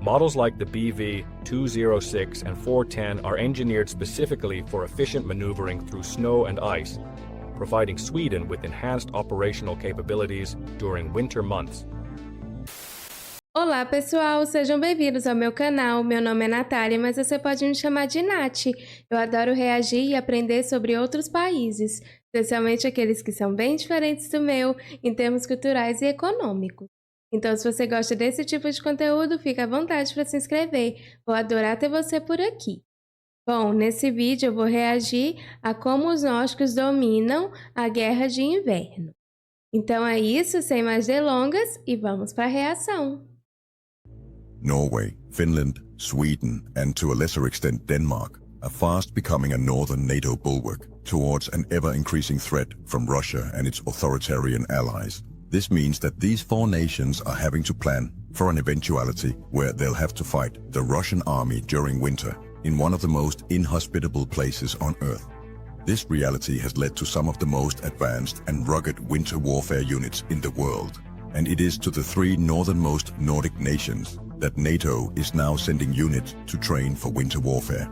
Models like the BV-206 and 410 are engineered specifically for efficient maneuvering through snow and ice, providing Sweden with enhanced operational capabilities during winter months. Olá pessoal, sejam bem-vindos ao meu canal. Meu nome é Natália, mas você pode me chamar de Nath. Eu adoro reagir e aprender sobre outros países, especialmente aqueles que são bem diferentes do meu em termos culturais e econômicos. Então, se você gosta desse tipo de conteúdo, fica à vontade para se inscrever. Vou adorar ter você por aqui. Bom, nesse vídeo eu vou reagir a como os nórdicos dominam a Guerra de Inverno. Então é isso, sem mais delongas, e vamos para a reação. Norway, Finland, Sweden, and to a lesser extent Denmark, are fast becoming a northern NATO bulwark towards an ever-increasing threat from Russia and its authoritarian allies. This means that these four nations are having to plan for an eventuality where they'll have to fight the Russian army during winter in one of the most inhospitable places on Earth. This reality has led to some of the most advanced and rugged winter warfare units in the world, and it is to the three northernmost Nordic nations that NATO is now sending units to train for winter warfare.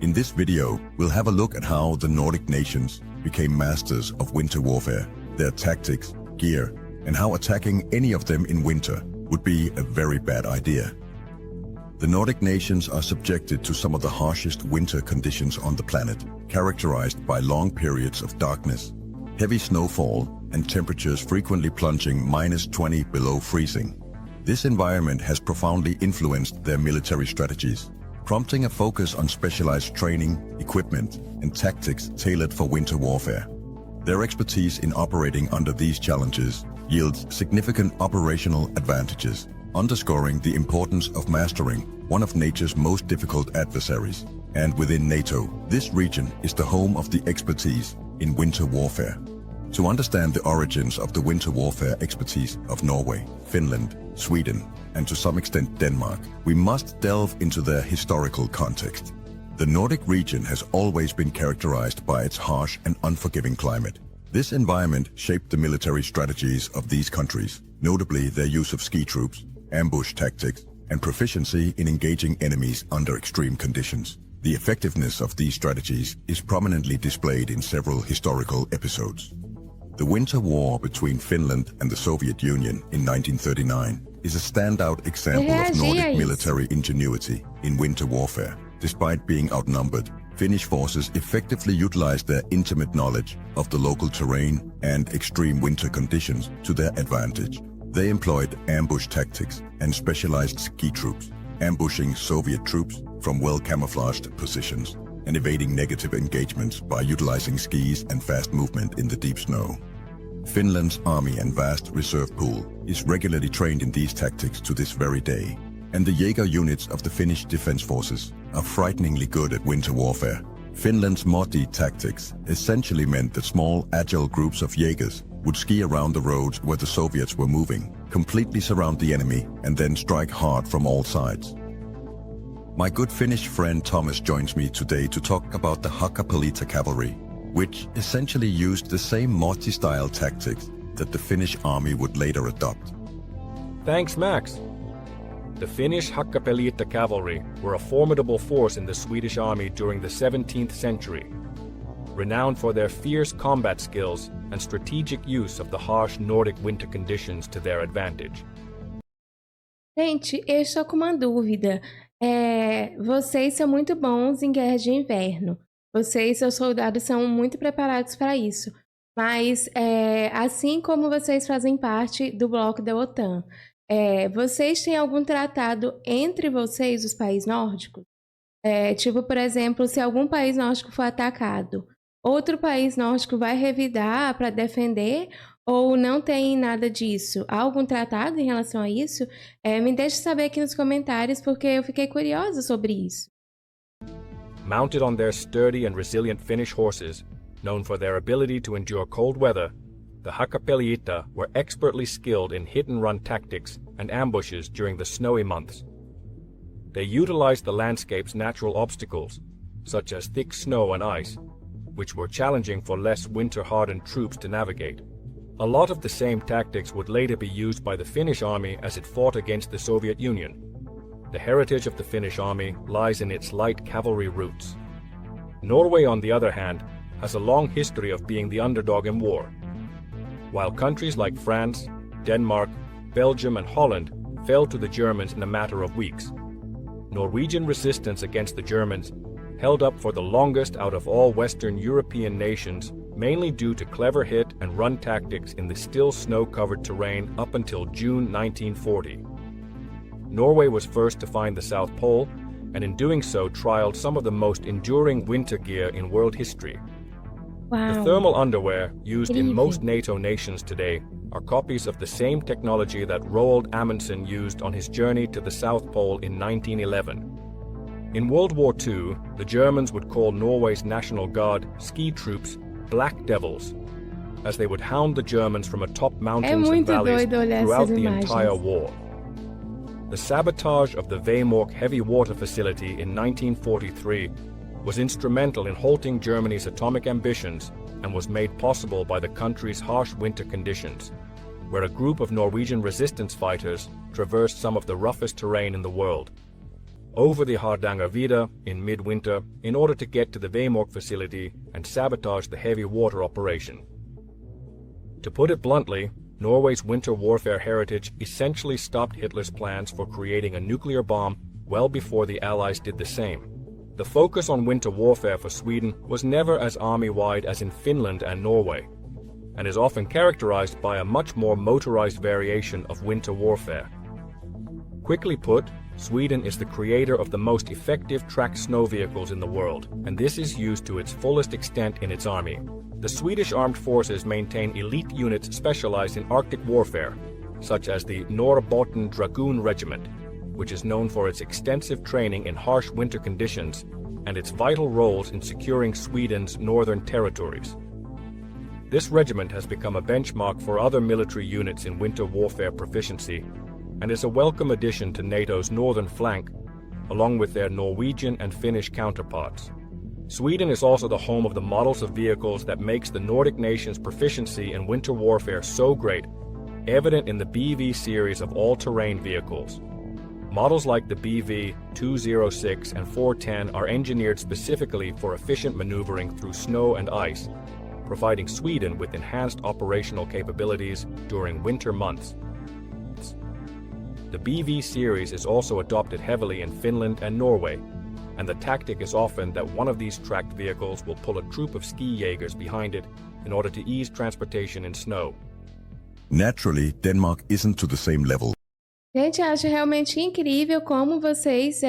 In this video, we'll have a look at how the Nordic nations became masters of winter warfare, their tactics, gear, and how attacking any of them in winter would be a very bad idea. The Nordic nations are subjected to some of the harshest winter conditions on the planet, characterized by long periods of darkness, heavy snowfall, and temperatures frequently plunging -20 below freezing. This environment has profoundly influenced their military strategies, prompting a focus on specialized training, equipment, and tactics tailored for winter warfare. Their expertise in operating under these challenges yields significant operational advantages, underscoring the importance of mastering one of nature's most difficult adversaries. And within NATO, this region is the home of the expertise in winter warfare. To understand the origins of the winter warfare expertise of Norway, Finland, Sweden, and to some extent Denmark, we must delve into their historical context. The Nordic region has always been characterized by its harsh and unforgiving climate. This environment shaped the military strategies of these countries, notably their use of ski troops, ambush tactics, and proficiency in engaging enemies under extreme conditions. The effectiveness of these strategies is prominently displayed in several historical episodes. The Winter War between Finland and the Soviet Union in 1939 is a standout example of Nordic military ingenuity in winter warfare. Despite being outnumbered, Finnish forces effectively utilized their intimate knowledge of the local terrain and extreme winter conditions to their advantage. They employed ambush tactics and specialized ski troops, ambushing Soviet troops from well-camouflaged positions and evading negative engagements by utilizing skis and fast movement in the deep snow. Finland's army and vast reserve pool is regularly trained in these tactics to this very day, and the Jaeger units of the Finnish defense forces are frighteningly good at winter warfare. Finland's Modi tactics essentially meant that small, agile groups of Jaegers would ski around the roads where the Soviets were moving, completely surround the enemy, and then strike hard from all sides. My good Finnish friend Thomas joins me today to talk about the Hakkapeliitta cavalry, which essentially used the same Modi-style tactics that the Finnish army would later adopt. Thanks, Max. The Finnish Hakkapeliitta cavalry were a formidable force in the Swedish army during the 17th century, renowned for their fierce combat skills and strategic use of the harsh Nordic winter conditions to their advantage. Gente, eu estou com uma dúvida. Vocês são muito bons em guerra de inverno. Vocês, seus soldados, são muito preparados para isso. Mas, assim como vocês fazem parte do bloco da OTAN, vocês têm algum tratado entre vocês, os países nórdicos? Tipo, por exemplo, se algum país nórdico for atacado, outro país nórdico vai revidar para defender ou não tem nada disso? Há algum tratado em relação a isso? Me deixe saber aqui nos comentários, porque eu fiquei curiosa sobre isso. Mounted on their sturdy and resilient Finnish horses, known for their ability to endure cold weather, the Hakkapeliitta were expertly skilled in hit-and-run tactics and ambushes during the snowy months. They utilized the landscape's natural obstacles, such as thick snow and ice, which were challenging for less winter-hardened troops to navigate. A lot of the same tactics would later be used by the Finnish army as it fought against the Soviet Union. the heritage of the Finnish army lies in its light cavalry roots. Norway, on the other hand, has a long history of being the underdog in war. While countries like France, Denmark, Belgium, and Holland fell to the Germans in a matter of weeks, Norwegian resistance against the Germans held up for the longest out of all Western European nations, mainly due to clever hit and run tactics in the still snow-covered terrain up until June 1940. Norway was first to find the South Pole, and in doing so trialed some of the most enduring winter gear in world history. Uau. The thermal underwear used in Incrível. most NATO nations today are copies of the same technology that Roald Amundsen used on his journey to the South Pole in 1911. In World War II, the Germans would call Norway's National Guard ski troops Black Devils, as they would hound the Germans from atop mountains and muito valleys doido olhar throughout essas the imagens. entire war. The sabotage of the Vemork heavy water facility in 1943 was instrumental in halting Germany's atomic ambitions and was made possible by the country's harsh winter conditions, where a group of Norwegian resistance fighters traversed some of the roughest terrain in the world, over the Hardangervidda in midwinter in order to get to the Vemork facility and sabotage the heavy water operation. To put it bluntly, Norway's winter warfare heritage essentially stopped Hitler's plans for creating a nuclear bomb well before the Allies did the same. The focus on winter warfare for Sweden was never as army-wide as in Finland and Norway, and is often characterized by a much more motorized variation of winter warfare. Quickly put, Sweden is the creator of the most effective tracked snow vehicles in the world, and this is used to its fullest extent in its army. The Swedish armed forces maintain elite units specialized in Arctic warfare, such as the Norrbotten Dragoon Regiment, which is known for its extensive training in harsh winter conditions and its vital roles in securing Sweden's northern territories. This regiment has become a benchmark for other military units in winter warfare proficiency and is a welcome addition to NATO's northern flank, along with their Norwegian and Finnish counterparts. Sweden is also the home of the models of vehicles that makes the Nordic nations' proficiency in winter warfare so great, evident in the BV series of all-terrain vehicles. Models like the BV 206 and 410 are engineered specifically for efficient maneuvering through snow and ice, providing Sweden with enhanced operational capabilities during winter months. The BV series is also adopted heavily in Finland and Norway, and the tactic is often that one of these tracked vehicles will pull a troop of ski jaegers behind it in order to ease transportation in snow. Naturally, Denmark isn't to the same level. Gente, acho realmente incrível como vocês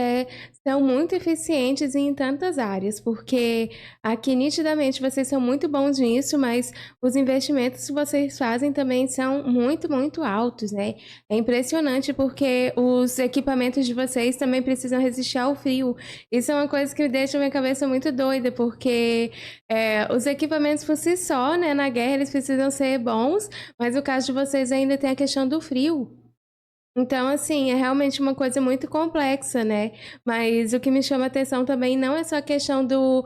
são muito eficientes em tantas áreas, porque aqui nitidamente vocês são muito bons nisso, mas os investimentos que vocês fazem também são muito, muito altos, né? É impressionante porque os equipamentos de vocês também precisam resistir ao frio. Isso é uma coisa que deixa a minha cabeça muito doida, porque os equipamentos por si só, né, na guerra eles precisam ser bons, mas o caso de vocês ainda tem a questão do frio. Então, assim, é realmente uma coisa muito complexa, né? Mas o que me chama a atenção também não é só a questão do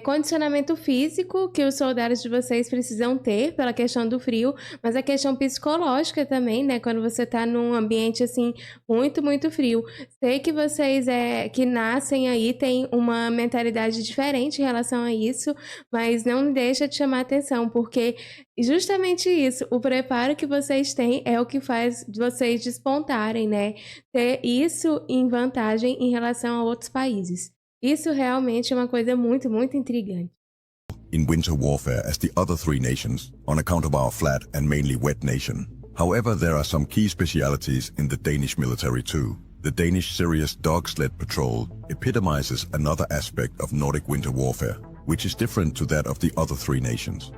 condicionamento físico que os soldados de vocês precisam ter pela questão do frio, mas a questão psicológica também, né? Quando você tá num ambiente, assim, muito, muito frio. Sei que vocês que nascem aí têm uma mentalidade diferente em relação a isso, mas não deixa de chamar a atenção, porque justamente isso, o preparo que vocês têm é o que faz vocês despontarem, né? Ter isso em vantagem em relação a outros países. Isso realmente é uma coisa muito, muito intrigante. In winter warfare as the other three nations, on account of our flat and mainly wet nation. However, there are some key specialities in the Danish military too. The Danish Sirius Dog Sled Patrol epitomizes another aspect of Nordic winter warfare, which is different to that of the other three nations.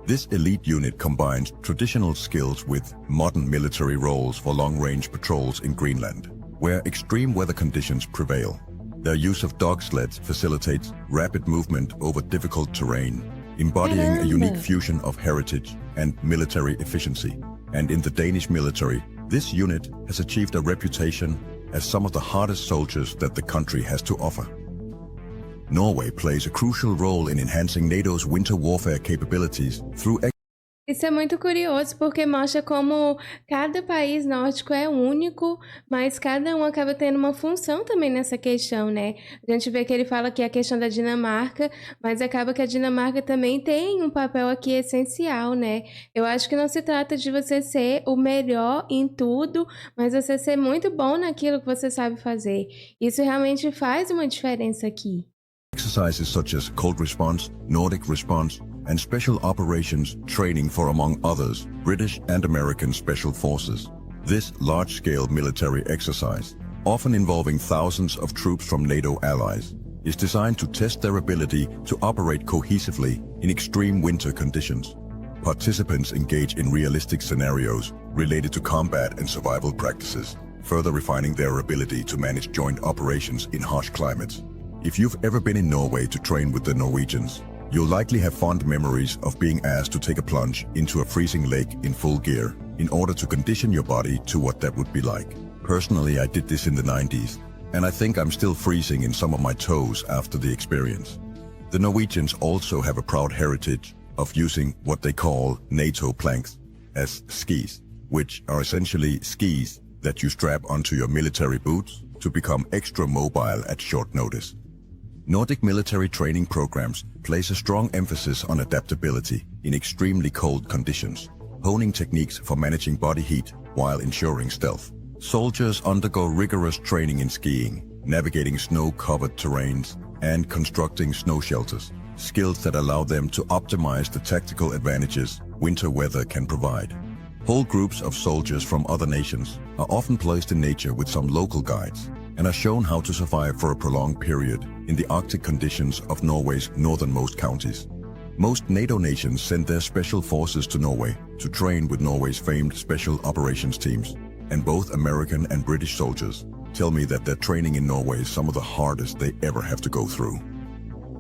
This elite unit combines traditional skills with modern military roles for long-range patrols in Greenland, where extreme weather conditions prevail. Their use of dog sleds facilitates rapid movement over difficult terrain, embodying a unique fusion of heritage and military efficiency. And in the Danish military, this unit has achieved a reputation as some of the hardest soldiers that the country has to offer. Norway plays a crucial role in enhancing NATO's winter warfare capabilities through Isso é muito curioso porque mostra como cada país nórdico é único, mas cada um acaba tendo uma função também nessa questão, né? A gente vê que ele fala que é a questão da Dinamarca, mas acaba que a Dinamarca também tem um papel aqui essencial, né? Eu acho que não se trata de você ser o melhor em tudo, mas você ser muito bom naquilo que você sabe fazer. Isso realmente faz uma diferença aqui. Exercises such as cold response, Nordic response, and special operations training for, among others, British and American special forces. This large-scale military exercise, often involving thousands of troops from NATO allies, is designed to test their ability to operate cohesively in extreme winter conditions. Participants engage in realistic scenarios related to combat and survival practices, further refining their ability to manage joint operations in harsh climates. If you've ever been in Norway to train with the Norwegians, you'll likely have fond memories of being asked to take a plunge into a freezing lake in full gear in order to condition your body to what that would be like. Personally, I did this in the 90s, and I think I'm still freezing in some of my toes after the experience. The Norwegians also have a proud heritage of using what they call NATO planks as skis, which are essentially skis that you strap onto your military boots to become extra mobile at short notice. Nordic military training programs place a strong emphasis on adaptability in extremely cold conditions, honing techniques for managing body heat while ensuring stealth. Soldiers undergo rigorous training in skiing, navigating snow-covered terrains, and constructing snow shelters, skills that allow them to optimize the tactical advantages winter weather can provide. Whole groups of soldiers from other nations are often placed in nature with some local guides and are shown how to survive for a prolonged period in the Arctic conditions of Norway's northernmost counties. Most NATO nations send their special forces to Norway to train with Norway's famed special operations teams, and both American and British soldiers tell me that their training in Norway is some of the hardest they ever have to go through.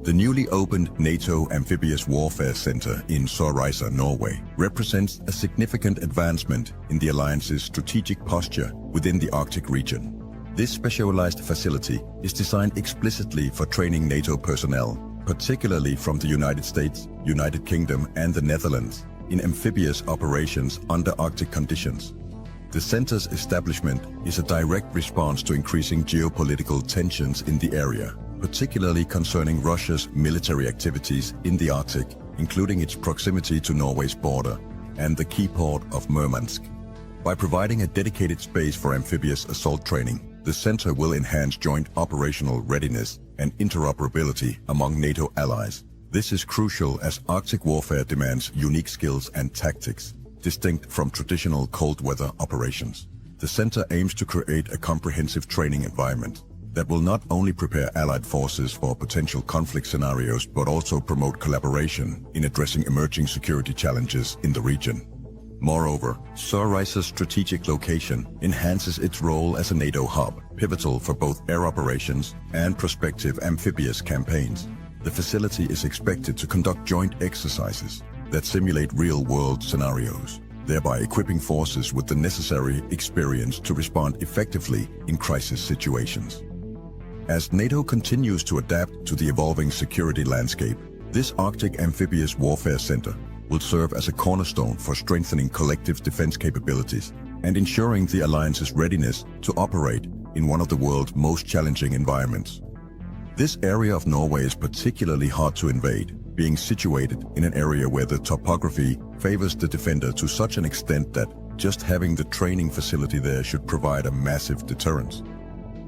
The newly opened NATO Amphibious Warfare Center in Sørreisa, Norway, represents a significant advancement in the alliance's strategic posture within the Arctic region. This specialized facility is designed explicitly for training NATO personnel, particularly from the United States, United Kingdom, and the Netherlands, in amphibious operations under Arctic conditions. The center's establishment is a direct response to increasing geopolitical tensions in the area, particularly concerning Russia's military activities in the Arctic, including its proximity to Norway's border and the key port of Murmansk. By providing a dedicated space for amphibious assault training, the center will enhance joint operational readiness and interoperability among NATO allies. This is crucial as Arctic warfare demands unique skills and tactics, distinct from traditional cold weather operations. The center aims to create a comprehensive training environment that will not only prepare allied forces for potential conflict scenarios but also promote collaboration in addressing emerging security challenges in the region. Moreover, Sørreisa's strategic location enhances its role as a NATO hub, pivotal for both air operations and prospective amphibious campaigns. The facility is expected to conduct joint exercises that simulate real-world scenarios, thereby equipping forces with the necessary experience to respond effectively in crisis situations. As NATO continues to adapt to the evolving security landscape, this Arctic Amphibious Warfare Center will serve as a cornerstone for strengthening collective defense capabilities and ensuring the alliance's readiness to operate in one of the world's most challenging environments. This area of Norway is particularly hard to invade, being situated in an area where the topography favors the defender to such an extent that just having the training facility there should provide a massive deterrent.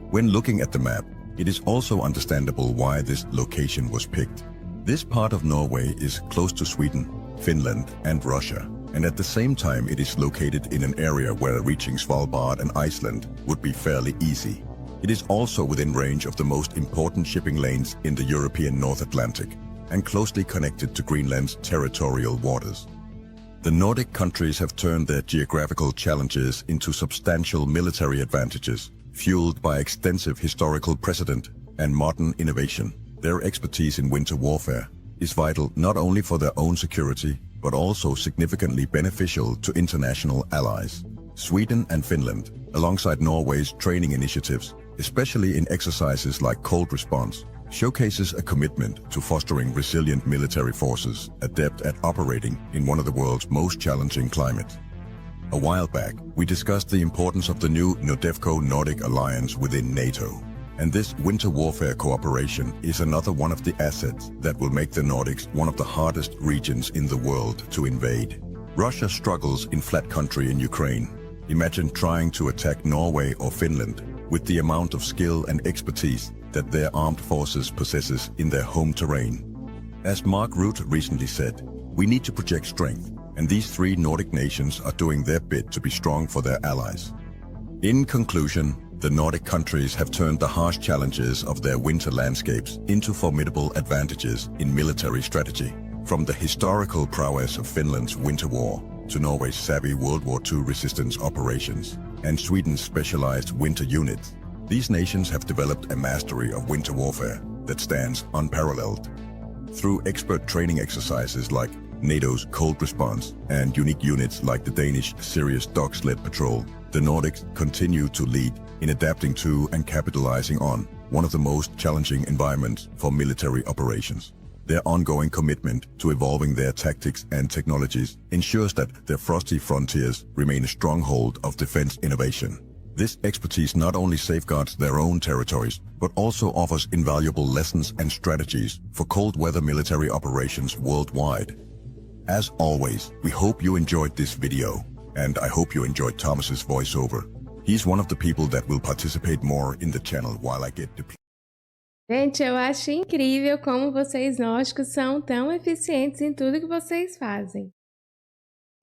When looking at the map, it is also understandable why this location was picked. This part of Norway is close to Sweden, Finland, and Russia, and at the same time it is located in an area where reaching Svalbard and Iceland would be fairly easy. It is also within range of the most important shipping lanes in the European North Atlantic and closely connected to Greenland's territorial waters. The Nordic countries have turned their geographical challenges into substantial military advantages, fueled by extensive historical precedent and modern innovation. Their expertise in winter warfare is vital not only for their own security, but also significantly beneficial to international allies. Sweden and Finland, alongside Norway's training initiatives, especially in exercises like cold response, showcases a commitment to fostering resilient military forces adept at operating in one of the world's most challenging climates. A while back, we discussed the importance of the new Nordic alliance within NATO. And this winter warfare cooperation is another one of the assets that will make the Nordics one of the hardest regions in the world to invade. Russia struggles in flat country in Ukraine. Imagine trying to attack Norway or Finland with the amount of skill and expertise that their armed forces possesses in their home terrain. As Mark Rutte recently said, we need to project strength, and these three Nordic nations are doing their bit to be strong for their allies. In conclusion, the Nordic countries have turned the harsh challenges of their winter landscapes into formidable advantages in military strategy. From the historical prowess of Finland's winter war to Norway's savvy World War II resistance operations and Sweden's specialized winter units, these nations have developed a mastery of winter warfare that stands unparalleled. Through expert training exercises like NATO's Cold Response and unique units like the Danish Serious Dog Sled Patrol, the Nordics continue to lead in adapting to and capitalizing on one of the most challenging environments for military operations. Their ongoing commitment to evolving their tactics and technologies ensures that their frosty frontiers remain a stronghold of defense innovation. This expertise not only safeguards their own territories, but also offers invaluable lessons and strategies for cold weather military operations worldwide. As always, we hope you enjoyed this video, and I hope you enjoyed Thomas's voiceover. He's one of the people that will participate more in the channel while I get deployed. Gente, eu acho incrível como vocês nórdicos são tão eficientes em tudo que vocês fazem.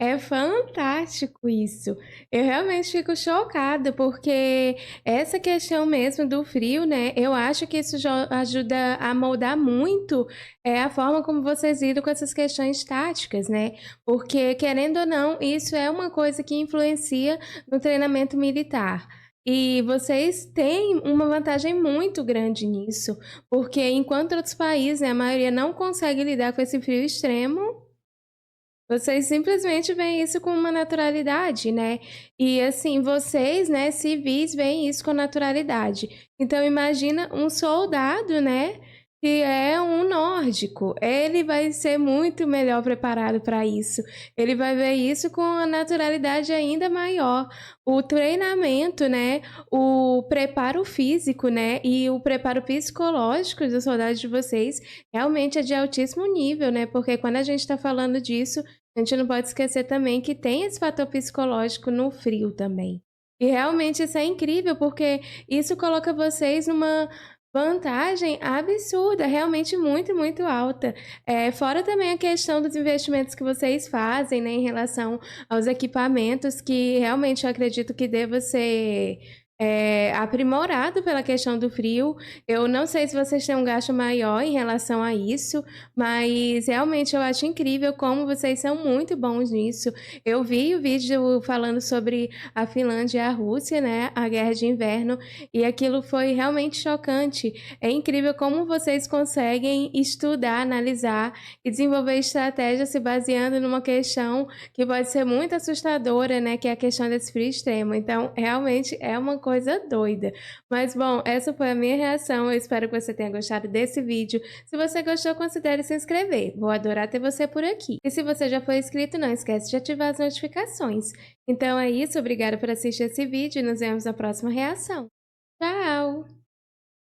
É fantástico isso. Eu realmente fico chocada, porque essa questão mesmo do frio, né? Eu acho que isso já ajuda a moldar muito a forma como vocês lidam com essas questões táticas, né? Porque, querendo ou não, isso é uma coisa que influencia no treinamento militar. E vocês têm uma vantagem muito grande nisso, porque enquanto outros países, né, a maioria não consegue lidar com esse frio extremo, vocês simplesmente veem isso com uma naturalidade, né? E assim, vocês, né, civis, veem isso com naturalidade. Então, imagina um soldado, né, que é um nórdico. Ele vai ser muito melhor preparado para isso. Ele vai ver isso com a naturalidade ainda maior. O treinamento, né, o preparo físico, né, e o preparo psicológico dos soldados de vocês realmente é de altíssimo nível, né? Porque quando a gente está falando disso, a gente não pode esquecer também que tem esse fator psicológico no frio também. E realmente isso é incrível, porque isso coloca vocês numa vantagem absurda, realmente muito, muito alta. Fora também a questão dos investimentos que vocês fazem, né, em relação aos equipamentos, que realmente eu acredito que deva ser aprimorado pela questão do frio. Eu não sei se vocês têm um gasto maior em relação a isso, mas realmente eu acho incrível como vocês são muito bons nisso. Eu vi o vídeo falando sobre a Finlândia e a Rússia, né, a guerra de inverno, e aquilo foi realmente chocante. É incrível como vocês conseguem estudar, analisar e desenvolver estratégias se baseando numa questão que pode ser muito assustadora, né, que é a questão desse frio extremo. Então, realmente é uma coisa doida. Mas, bom, essa foi a minha reação. Eu espero que você tenha gostado desse vídeo. Se você gostou, considere se inscrever. Vou adorar ter você por aqui. E se você já foi inscrito, não esquece de ativar as notificações. Então é isso. Obrigada por assistir esse vídeo e nos vemos na próxima reação. Tchau!